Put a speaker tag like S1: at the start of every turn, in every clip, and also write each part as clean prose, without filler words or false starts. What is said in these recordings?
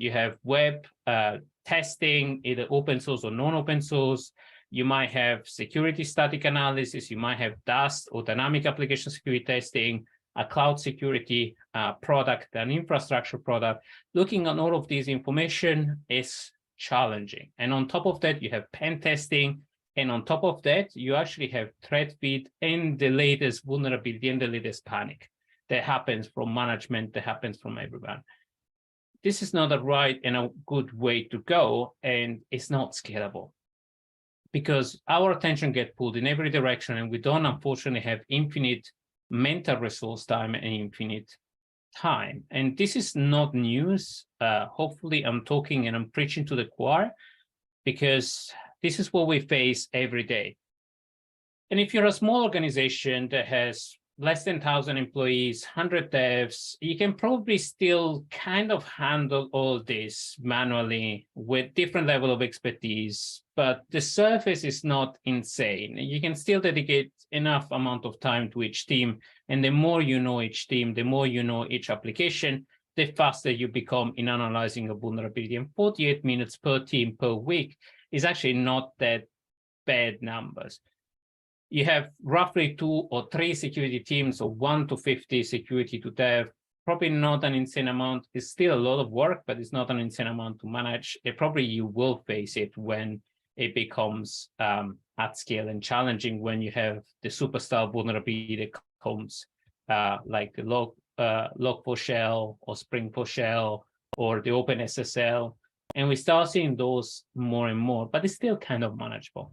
S1: You have web testing, either open source or non-open source. You might have security static analysis. You might have DAST or dynamic application security testing, a cloud security product, an infrastructure product. Looking at all of this information is challenging. And on top of that, you have pen testing. And on top of that, you actually have threat feed and the latest vulnerability and the latest panic that happens from management, that happens from everyone. This is not a right and a good way to go, and it's not scalable because our attention gets pulled in every direction, and we don't unfortunately have infinite mental resource time and infinite time. And this is not news. Hopefully I'm talking and I'm preaching to the choir, because this is what we face every day. And if you're a small organization that has less than 1,000 employees, 100 devs, you can probably still kind of handle all this manually with different level of expertise, but the surface is not insane. You can still dedicate enough amount of time to each team. And the more you know each team, the more you know each application, the faster you become in analyzing a vulnerability. And 48 minutes per team per week is actually not that bad numbers. You have roughly 2 or 3 security teams, or 1 to 50 security to dev. Probably not an insane amount. It's still a lot of work, but it's not an insane amount to manage. Probably you will face it when it becomes at scale and challenging, when you have the superstar vulnerability that comes like the log4shell or spring4shell or the OpenSSL. And we start seeing those more and more, but it's still kind of manageable.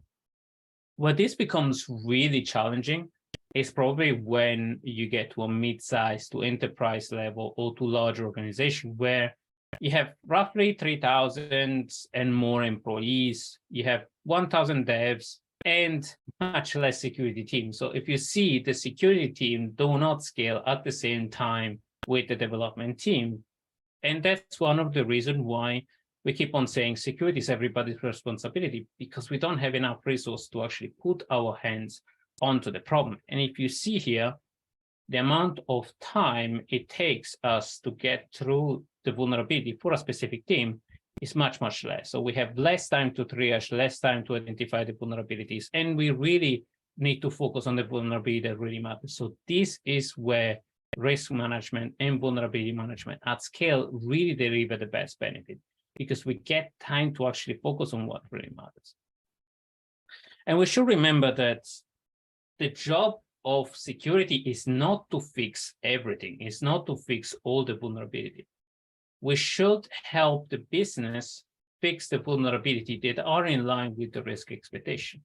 S1: Where this becomes really challenging is probably when you get to a mid-size to enterprise level or to large organization where you have roughly 3,000 and more employees, you have 1,000 devs and much less security team. So if you see the security team do not scale at the same time with the development team, and that's one of the reasons why we keep on saying security is everybody's responsibility, because we don't have enough resource to actually put our hands onto the problem. And if you see here, the amount of time it takes us to get through the vulnerability for a specific team is much, much less. So we have less time to triage, less time to identify the vulnerabilities, and we really need to focus on the vulnerability that really matters. So this is where risk management and vulnerability management at scale really deliver the best benefit, because we get time to actually focus on what really matters. And we should remember that the job of security is not to fix everything. It's not to fix all the vulnerability. We should help the business fix the vulnerability that are in line with the risk expectation.